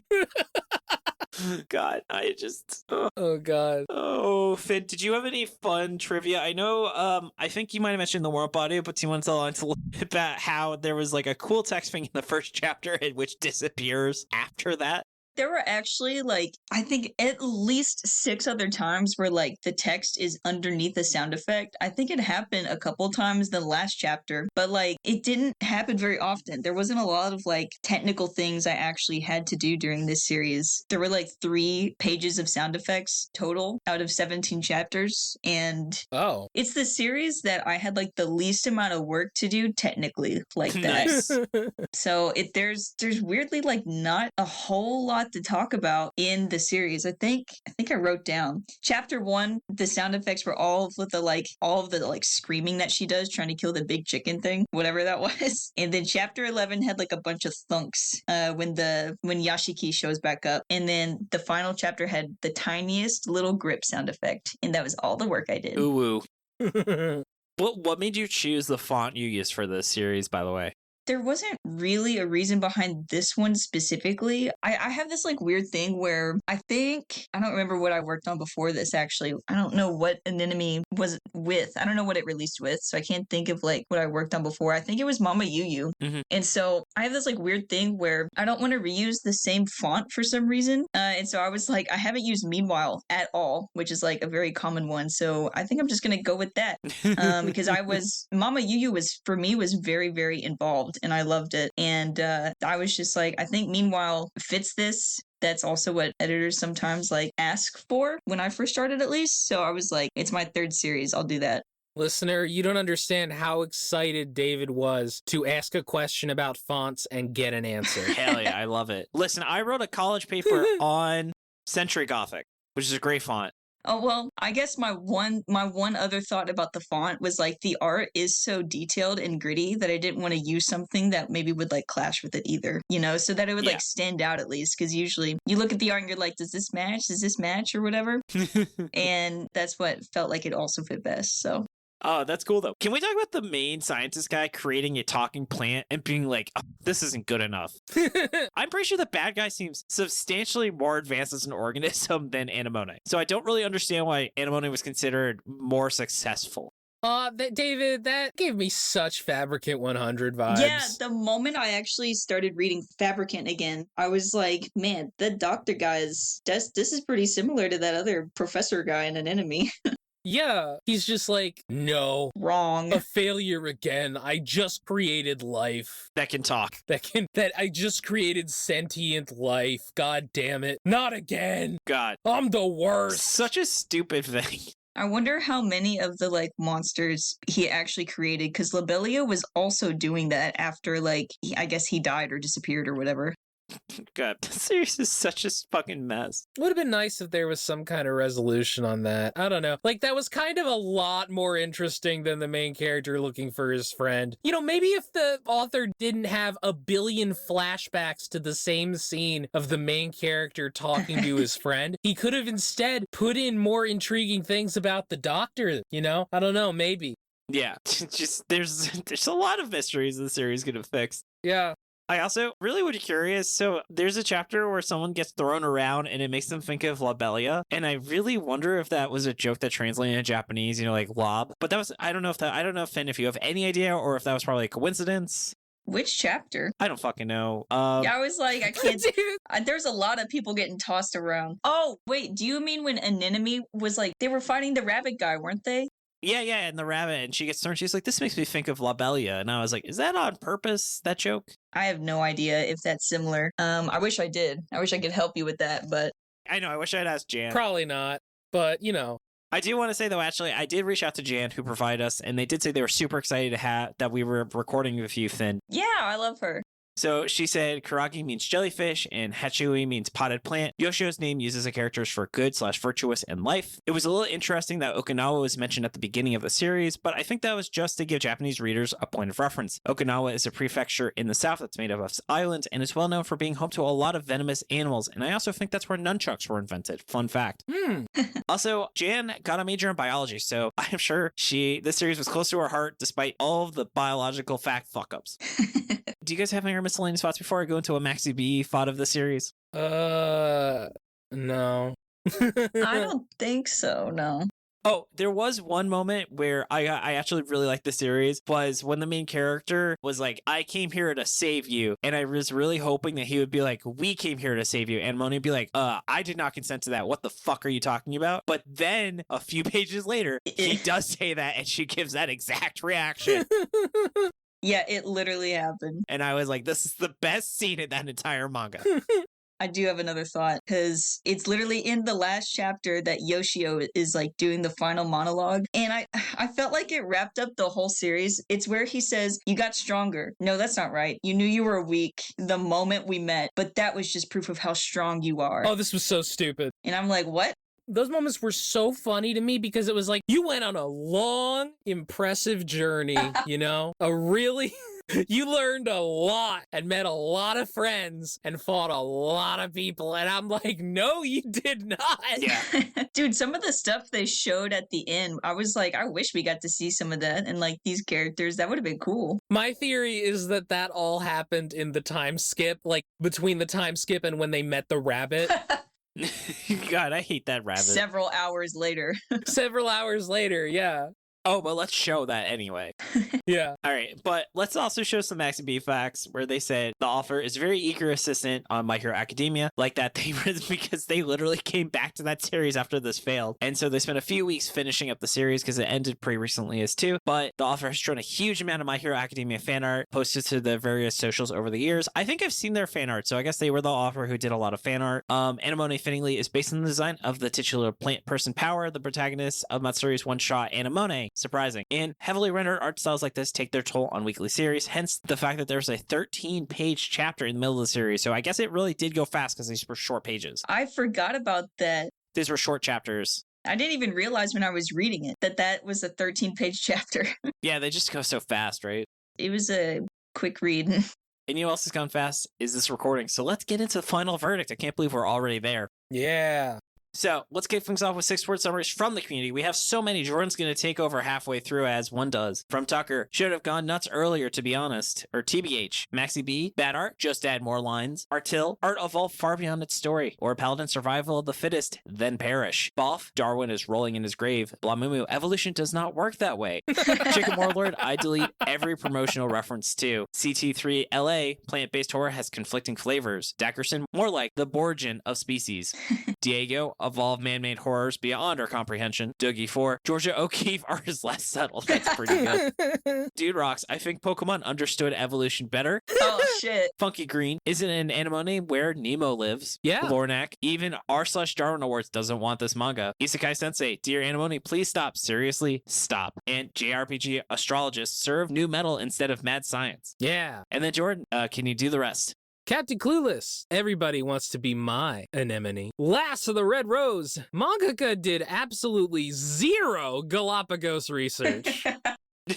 Speaker 1: God, I just...
Speaker 2: Oh, God.
Speaker 1: Oh, Finn, did you have any fun trivia? I know, I think you might have mentioned the Warp Audio, but do you want to tell us a little bit about how there was like a cool text thing in the first chapter and which disappears after that?
Speaker 3: There were actually, like, I think at least 6 other times where, like, the text is underneath the sound effect. I think it happened a couple times in the last chapter, but, like, it didn't happen very often. There wasn't a lot of, like, technical things I actually had to do during this series. There were, like, 3 pages of sound effects total out of 17 chapters, and it's the series that I had, like, the least amount of work to do technically like that.
Speaker 1: Nice.
Speaker 3: So there's weirdly, like, not a whole lot to talk about in the series. I think I wrote down chapter 1, the sound effects were all of the screaming that she does trying to kill the big chicken thing, whatever that was. And then chapter 11 had like a bunch of thunks when Yashiki shows back up. And then the final chapter had the tiniest little grip sound effect, and that was all the work I did.
Speaker 1: Ooh. What made you choose the font you used for this series, by the way?
Speaker 3: there wasn't really a reason behind this one specifically. I have this like weird thing where I don't remember what I worked on before this actually. I don't know what Anemone was with. I don't know what it released with, so I can't think of like what I worked on before. I think it was Mama Yu Yu.
Speaker 1: Mm-hmm.
Speaker 3: And so I have this like weird thing where I don't want to reuse the same font for some reason. And so I was like, I haven't used Meanwhile at all, which is like a very common one. So I think I'm just going to go with that. Because Mama Yu Yu was, for me, was very, very involved and I loved it. And I was just like, I think Meanwhile fits this. That's also what editors sometimes like ask for when I first started, at least. So I was like, it's my third series. I'll do that.
Speaker 2: Listener, you don't understand how excited David was to ask a question about fonts and get an answer.
Speaker 1: Hell yeah, I love it. Listen, I wrote a college paper on Century Gothic, which is a great font.
Speaker 3: Oh, well, I guess my one other thought about the font was like the art is so detailed and gritty that I didn't want to use something that maybe would like clash with it either, you know, so that it would like stand out at least. Because usually you look at the art and you're like, does this match? Does this match or whatever? And that's what felt like it also fit best. So.
Speaker 1: Oh, that's cool, though. Can we talk about the main scientist guy creating a talking plant and being like, oh, this isn't good enough? I'm pretty sure the bad guy seems substantially more advanced as an organism than Anemone. So I don't really understand why Anemone was considered more successful.
Speaker 2: David, that gave me such Fabricant 100 vibes.
Speaker 3: Yeah, the moment I actually started reading Fabricant again, I was like, man, the doctor guy this is pretty similar to that other professor guy in Anemone.
Speaker 2: Yeah, he's just like, no.
Speaker 3: Wrong.
Speaker 2: A failure again. I just created life.
Speaker 1: That can talk.
Speaker 2: That I just created sentient life. God damn it. Not again.
Speaker 1: God.
Speaker 2: I'm the worst.
Speaker 1: Such a stupid thing.
Speaker 3: I wonder how many of the like monsters he actually created, because Lobelia was also doing that after like, I guess he died or disappeared or whatever.
Speaker 1: God, this series is such a fucking mess.
Speaker 2: Would have been nice if there was some kind of resolution on that. I don't know. Like, that was kind of a lot more interesting than the main character looking for his friend. You know, maybe if the author didn't have a billion flashbacks to the same scene of the main character talking to his friend, he could have instead put in more intriguing things about the doctor, you know? I don't know, maybe.
Speaker 1: Yeah, just there's a lot of mysteries the series could have fixed.
Speaker 2: Yeah.
Speaker 1: I also really would be curious. So there's a chapter where someone gets thrown around and it makes them think of Lobelia. And I really wonder if that was a joke that translated into Japanese, you know, like lob. But that was, I don't know, Finn, if you have any idea or if that was probably a coincidence.
Speaker 3: Which chapter?
Speaker 1: I don't fucking know.
Speaker 3: Yeah, I was like, I can't. There's a lot of people getting tossed around. Oh, wait, do you mean when Anemone was like, they were fighting the rabbit guy, weren't they?
Speaker 1: Yeah, and the rabbit, and she gets turned. She's like, this makes me think of Lobelia. And I was like, is that on purpose, that joke?
Speaker 3: I have no idea if that's similar. I wish I did. I wish I could help you with that, but...
Speaker 1: I know, I wish I'd asked Jan.
Speaker 2: Probably not, but, you know.
Speaker 1: I do want to say, though, actually, I did reach out to Jan, who provided us, and they did say they were super excited to have that we were recording with you, Finn.
Speaker 3: Yeah, I love her.
Speaker 1: So she said Karagi means jellyfish and Hatsui means potted plant. Yoshio's name uses the characters for good/virtuous and life. It was a little interesting that Okinawa was mentioned at the beginning of the series, but I think that was just to give Japanese readers a point of reference. Okinawa is a prefecture in the south that's made up of islands and is well known for being home to a lot of venomous animals, and I also think that's where nunchucks were invented. Fun fact. Also, Jan got a major in biology, so I'm sure this series was close to her heart despite all of the biological fact fuck-ups. Do you guys have any other miscellaneous thoughts before I go into a MaxyBee thought of the series?
Speaker 2: No.
Speaker 3: I don't think so, no.
Speaker 1: Oh, there was one moment where I actually really liked the series, was when the main character was like, I came here to save you. And I was really hoping that he would be like, we came here to save you. And Moni would be like, I did not consent to that. What the fuck are you talking about? But then a few pages later, he does say that and she gives that exact reaction.
Speaker 3: Yeah, it literally happened.
Speaker 1: And I was like, this is the best scene in that entire manga.
Speaker 3: I do have another thought, because it's literally in the last chapter that Yoshio is like doing the final monologue. And I felt like it wrapped up the whole series. It's where he says, you got stronger. No, that's not right. You knew you were weak the moment we met, but that was just proof of how strong you are.
Speaker 2: Oh, this was so stupid.
Speaker 3: And I'm like, what?
Speaker 2: Those moments were so funny to me because it was like, you went on a long, impressive journey, you know? A really You learned a lot and met a lot of friends and fought a lot of people. And I'm like, no, you did not.
Speaker 1: Yeah.
Speaker 3: Dude, some of the stuff they showed at the end, I was like, I wish we got to see some of that and like these characters. That would have been cool.
Speaker 2: My theory is that all happened in the time skip, like between the time skip and when they met the rabbit.
Speaker 1: God, I hate that rabbit.
Speaker 3: Several hours later.
Speaker 2: Several hours later, yeah.
Speaker 1: Oh, but let's show that anyway.
Speaker 2: Yeah.
Speaker 1: All right, but let's also show some MaxyBee facts where they said the author is a very eager assistant on My Hero Academia, like that they because they literally came back to that series after this failed. And so they spent a few weeks finishing up the series because it ended pretty recently as too. But the author has shown a huge amount of My Hero Academia fan art posted to the various socials over the years. I think I've seen their fan art, so I guess they were the author who did a lot of fan art. Anemone fittingly is based on the design of the titular plant person Power, the protagonist of Matsui's one-shot Anemone. Surprising. And heavily rendered art styles like this take their toll on weekly series, hence the fact that there's a 13-page chapter in the middle of the series. So I guess it really did go fast because these were short pages.
Speaker 3: I forgot about that.
Speaker 1: These were short chapters.
Speaker 3: I didn't even realize when I was reading it that was a 13-page chapter.
Speaker 1: Yeah, they just go so fast, right?
Speaker 3: It was a quick read.
Speaker 1: And you know what else has gone fast is this recording. So let's get into the final verdict. I can't believe we're already there.
Speaker 2: Yeah.
Speaker 1: So let's kick things off with 6-word summaries from the community. We have so many. Jordan's going to take over halfway through, as one does. From Tucker, should have gone nuts earlier, to be honest. Or TBH. MaxyBee, bad art, just add more lines. Artil, art evolved far beyond its story. Or Paladin, survival of the fittest, then perish. Boff, Darwin is rolling in his grave. Blamumu, evolution does not work that way. Chicken Warlord, I delete every promotional reference to. CT3 LA, plant-based horror has conflicting flavors. Dackerson, more like the Borgian of species. Diego, evolve man-made horrors beyond our comprehension. Dougie 4, Georgia O'Keeffe art is less subtle. That's pretty good. Dude Rocks, I think Pokemon understood evolution better.
Speaker 3: Oh, shit.
Speaker 1: Funky Green, isn't an Anemone where Nemo lives?
Speaker 2: Yeah.
Speaker 1: Lornak, even r/Darwin Awards doesn't want this manga. Isekai Sensei, Dear Anemone, please stop. Seriously, stop. And JRPG Astrologist, serve new metal instead of mad science.
Speaker 2: Yeah.
Speaker 1: And then Jordan, can you do the rest?
Speaker 2: Captain Clueless, everybody wants to be my anemone. Last of the Red Rose, mangaka did absolutely zero Galapagos research.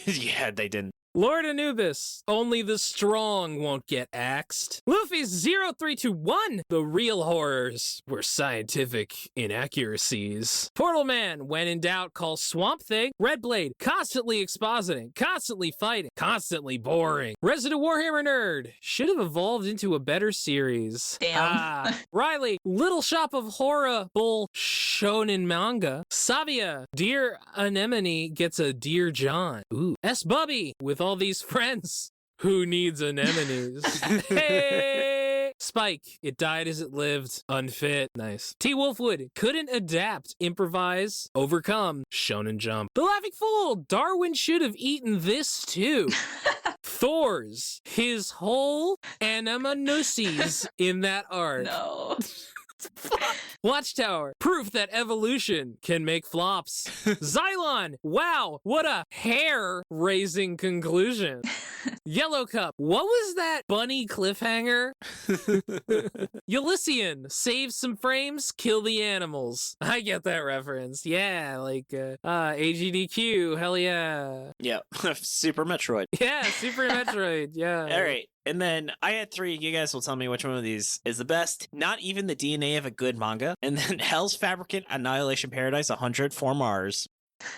Speaker 1: Yeah, they didn't.
Speaker 2: Lord Anubis, only the strong won't get axed. Luffy's 0321, the real horrors were scientific inaccuracies. Portal Man, when in doubt, call Swamp Thing. Red Blade, constantly expositing, constantly fighting, constantly boring. Resident Warhammer Nerd, should have evolved into a better series.
Speaker 3: Damn.
Speaker 2: Riley, Little Shop of Horrible Shonen Manga. Savia, Dear Anemone gets a Dear John. Ooh. S. Bubby, with all these friends. Who needs anemones? Hey! Spike, it died as it lived. Unfit. Nice. T. Wolfwood, couldn't adapt, improvise, overcome. Shonen Jump. The Laughing Fool, Darwin should have eaten this too. Thor's, his whole anemonoses in that art.
Speaker 3: No.
Speaker 2: Watchtower, proof that evolution can make flops. Xylon, wow, what a hair-raising conclusion. Yellow Cup, what was that bunny cliffhanger? Elysian, save some frames, kill the animals. I get that reference. Yeah, like AGDQ, hell yeah.
Speaker 1: Yeah, Super Metroid.
Speaker 2: Yeah, Super Metroid, yeah.
Speaker 1: All right. And then I had 3. You guys will tell me which one of these is the best. Not even the DNA of a good manga. And then Hell's Fabricant, Annihilation Paradise, 100 Formars.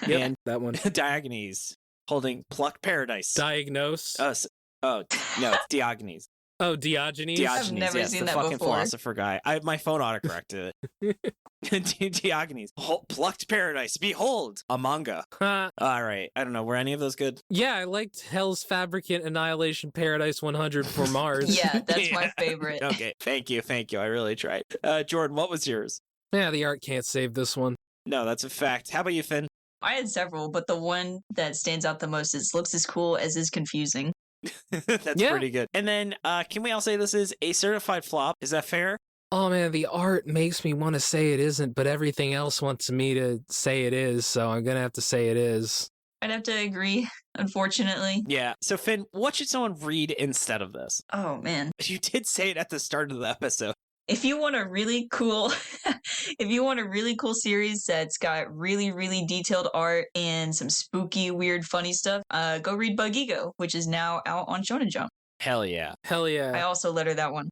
Speaker 2: Yep,
Speaker 1: And
Speaker 2: that one.
Speaker 1: Diogenes, holding Plucked Paradise.
Speaker 2: Diagnose.
Speaker 1: No, it's Diogenes.
Speaker 2: Oh, Diogenes?
Speaker 1: Diogenes,
Speaker 3: I've never
Speaker 1: yes,
Speaker 3: seen
Speaker 1: the
Speaker 3: that
Speaker 1: fucking
Speaker 3: before.
Speaker 1: philosopher guy. My phone autocorrected it. Diogenes, Plucked Paradise, behold, a manga. All right, I don't know, were any of those good?
Speaker 2: Yeah, I liked Hell's Fabricant Annihilation Paradise 100 for Mars.
Speaker 3: Yeah, that's
Speaker 1: Yeah.
Speaker 3: my favorite.
Speaker 1: Okay, thank you, I really tried. Jordan, what was yours?
Speaker 2: Yeah, the art can't save this one.
Speaker 1: No, that's a fact. How about you, Finn?
Speaker 3: I had several, but the one that stands out the most is looks as cool as is confusing.
Speaker 1: That's
Speaker 2: Yeah.
Speaker 1: pretty good. And then, can we all say this is a certified flop? Is that fair?
Speaker 2: Oh man, the art makes me want to say it isn't, but everything else wants me to say it is, so I'm gonna have to say it is.
Speaker 3: I'd have to agree, unfortunately.
Speaker 1: Yeah. So, Finn, what should someone read instead of this?
Speaker 3: Oh, man.
Speaker 1: You did say it at the start of the episode.
Speaker 3: If you want a really cool, if you want a really cool series that's got really, really detailed art and some spooky, weird, funny stuff, go read Bug Ego, which is now out on Shonen Jump.
Speaker 1: Hell yeah.
Speaker 2: Hell yeah.
Speaker 3: I also let her that one.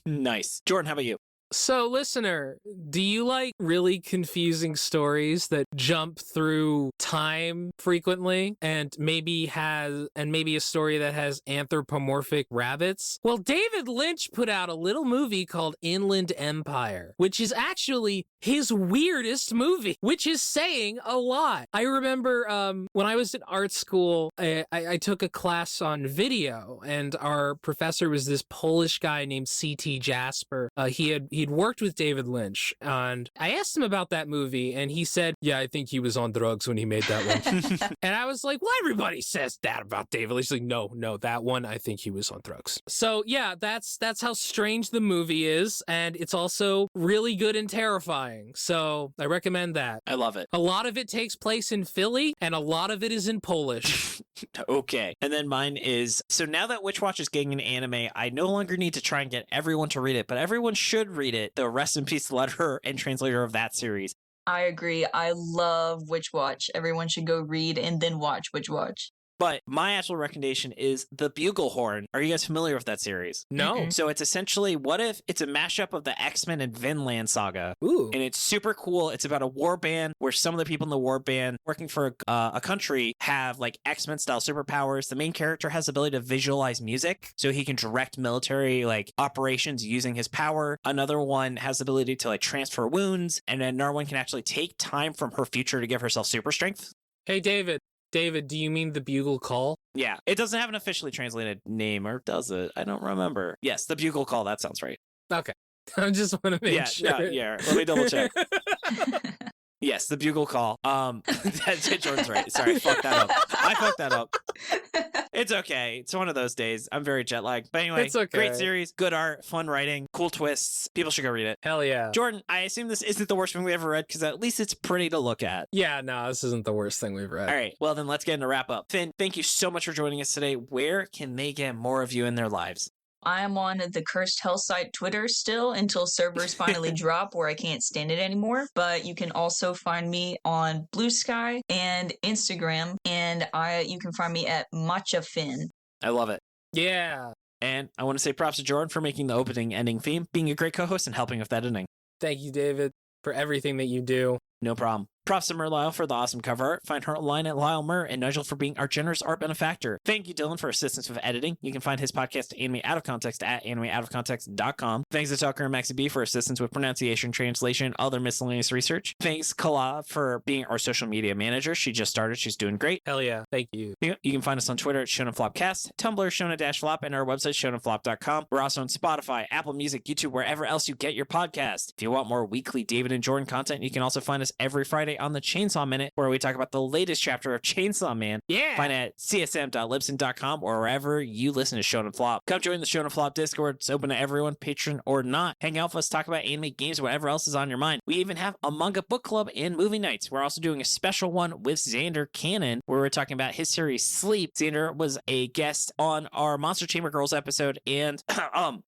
Speaker 1: Nice. Jordan, how about you?
Speaker 2: So, listener, do you like really confusing stories that jump through time frequently and maybe a story that has anthropomorphic rabbits? Well, David Lynch put out a little movie called Inland Empire, which is actually his weirdest movie, which is saying a lot. I remember when I was in art school, I took a class on video, and our professor was this Polish guy named C.T. Jasper. He'd worked with David Lynch, and I asked him about that movie, and he said, yeah, I think he was on drugs when he made that one. And I was like, well, everybody says that about David Lynch. He's like, no, that one, I think he was on drugs. So yeah, that's how strange the movie is, and it's also really good and terrifying. So I recommend that.
Speaker 1: I love it.
Speaker 2: A lot of it takes place in Philly, and a lot of it is in Polish.
Speaker 1: Okay. And then mine is, so now that Witch Watch is getting an anime, I no longer need to try and get everyone to read it, but everyone should read it. The rest in peace letter and translator of that series.
Speaker 3: I agree. I love Witch Watch. Everyone should go read and then watch Witch Watch.
Speaker 1: But my actual recommendation is The Buglehorn. Are you guys familiar with that series?
Speaker 2: No.
Speaker 3: Mm-mm.
Speaker 1: So it's essentially, what if it's a mashup of the X-Men and Vinland Saga?
Speaker 2: Ooh.
Speaker 1: And it's super cool. It's about a war band where some of the people in the war band working for a country have like X-Men style superpowers. The main character has the ability to visualize music, so he can direct military like operations using his power. Another one has the ability to like transfer wounds, and another one can actually take time from her future to give herself super strength.
Speaker 2: Hey, David, do you mean The Bugle Call?
Speaker 1: Yeah, it doesn't have an officially translated name, or does it? I don't remember. Yes, The Bugle Call. That sounds right.
Speaker 2: Okay. I just want to make sure.
Speaker 1: Yeah. Let me double check. Yes, The Bugle Call. That's Jordan's right. Sorry, I fucked that up. It's okay. It's one of those days. I'm very jet lagged. But anyway,
Speaker 2: It's okay.
Speaker 1: Great series, good art, fun writing, cool twists. People should go read it.
Speaker 2: Hell yeah.
Speaker 1: Jordan, I assume this isn't the worst thing we ever read, because at least it's pretty to look at.
Speaker 2: Yeah, no, this isn't the worst thing we've read.
Speaker 1: All right, well then let's get into wrap up. Finn, thank you so much for joining us today. Where can they get more of you in their lives?
Speaker 3: I am on the Cursed Hell site Twitter still until servers finally drop where I can't stand it anymore. But you can also find me on Blue Sky and Instagram, and you can find me at MatchaFinn.
Speaker 1: I love it.
Speaker 2: Yeah.
Speaker 1: And I want to say props to Jordan for making the opening ending theme, being a great co-host, and helping with that editing.
Speaker 2: Thank you, David, for everything that you do.
Speaker 1: No problem. Props to Merliel for the awesome cover art. Find her online at Lyle Mur, and Nigel for being our generous art benefactor. Thank you, Dylan, for assistance with editing. You can find his podcast, Anime Out of Context, at animeoutofcontext.com. Thanks to Tucker and MaxyBee for assistance with pronunciation, translation, other miscellaneous research. Thanks, Kala, for being our social media manager. She just started. She's doing great.
Speaker 2: Hell yeah. Thank you.
Speaker 1: You can find us on Twitter at Shonen Flopcast, Tumblr, Shonen-Flop, and our website, shonenflop.com. We're also on Spotify, Apple Music, YouTube, wherever else you get your podcast. If you want more weekly David and Jordan content, you can also find us every Friday on the Chainsaw Minute, where we talk about the latest chapter of Chainsaw Man.
Speaker 2: Yeah.
Speaker 1: Find it at csm.libsyn.com or wherever you listen to Shonen Flop. Come join the Shonen Flop Discord. It's open to everyone, patron or not. Hang out with us, talk about anime, games, whatever else is on your mind. We even have a manga book club and movie nights. We're also doing a special one with Xander Cannon, where we're talking about his series Sleep. Xander was a guest on our Monster Chamber Girls episode, and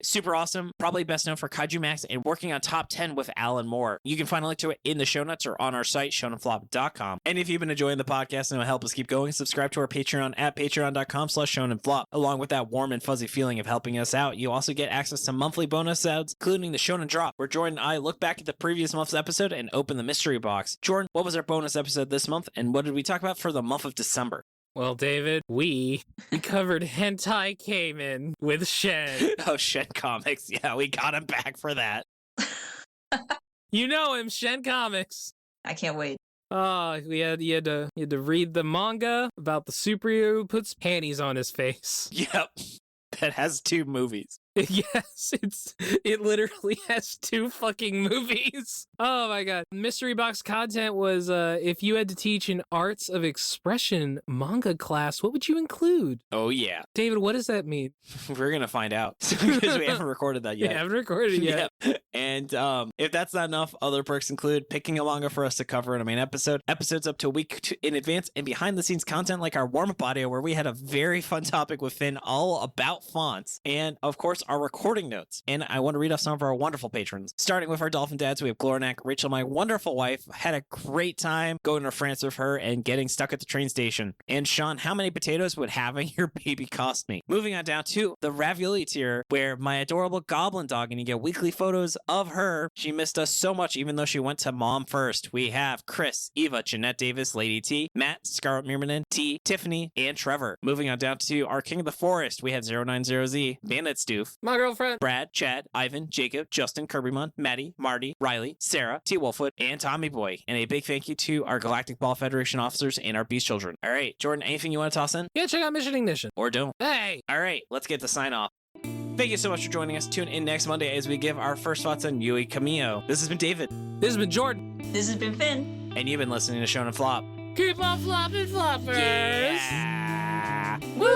Speaker 1: super awesome. Probably best known for Kaiju Max and working on top 10 with Alan Moore. You can find a link to it in the show notes or on our site, shonenflop.com. And if you've been enjoying the podcast and will help us keep going, subscribe to our Patreon at patreon.com/shonenflop. Along with that warm and fuzzy feeling of helping us out, you also get access to monthly bonus episodes, including the Shonen Drop, where Jordan and I look back at the previous month's episode and open the mystery box. Jordan, what was our bonus episode this month, and what did we talk about for the month of December?
Speaker 2: Well, David, we covered Hentai Cayman with Shen.
Speaker 1: Oh, Shen Comics. Yeah, we got him back for that.
Speaker 2: You know him, Shen Comics.
Speaker 3: I can't wait.
Speaker 2: Oh, you had to read the manga about the superhero who puts panties on his face.
Speaker 1: Yep. That has 2 movies.
Speaker 2: Yes, it literally has 2 fucking movies. Oh my god. Mystery box content was if you had to teach an arts of expression manga class, what would you include?
Speaker 1: Oh yeah.
Speaker 2: David, what does that mean?
Speaker 1: We're gonna find out because we haven't recorded that yet.
Speaker 2: We haven't recorded yet.
Speaker 1: Yep. And if that's not enough, other perks include picking a manga for us to cover in a main episode, episodes up to a week in advance, and behind the scenes content like our warm-up audio where we had a very fun topic with Finn all about fonts, and of course our recording notes. And I want to read off some of our wonderful patrons. Starting with our dolphin dads, we have Glornak, Rachel, my wonderful wife. Had a great time going to France with her and getting stuck at the train station. And Sean, how many potatoes would having your baby cost me? Moving on down to the ravioli tier, where my adorable goblin dog, and you get weekly photos of her. She missed us so much, even though she went to mom first. We have Chris, Eva, Jeanette Davis, Lady T, Matt, Scarlet Mirmanen, T, Tiffany, and Trevor. Moving on down to our King of the Forest, we have 090Z, Bandit Stoof,
Speaker 2: My girlfriend.
Speaker 1: Brad, Chad, Ivan, Jacob, Justin, Kirbymon, Maddie, Marty, Riley, Sarah, T. Wolfwood, and Tommy Boy. And a big thank you to our Galactic Ball Federation officers and our Beast Children. All right, Jordan, anything you want to toss in?
Speaker 2: Yeah, check out Mission Ignition.
Speaker 1: Or don't?
Speaker 2: Hey!
Speaker 1: All right, let's get the sign off. Thank you so much for joining us. Tune in next Monday as we give our first thoughts on Yui Kamio. This has been David.
Speaker 2: This has been Jordan.
Speaker 3: This has been Finn.
Speaker 1: And you've been listening to Shonen Flop.
Speaker 2: Keep on flopping floppers!
Speaker 1: Yeah!
Speaker 2: Woo!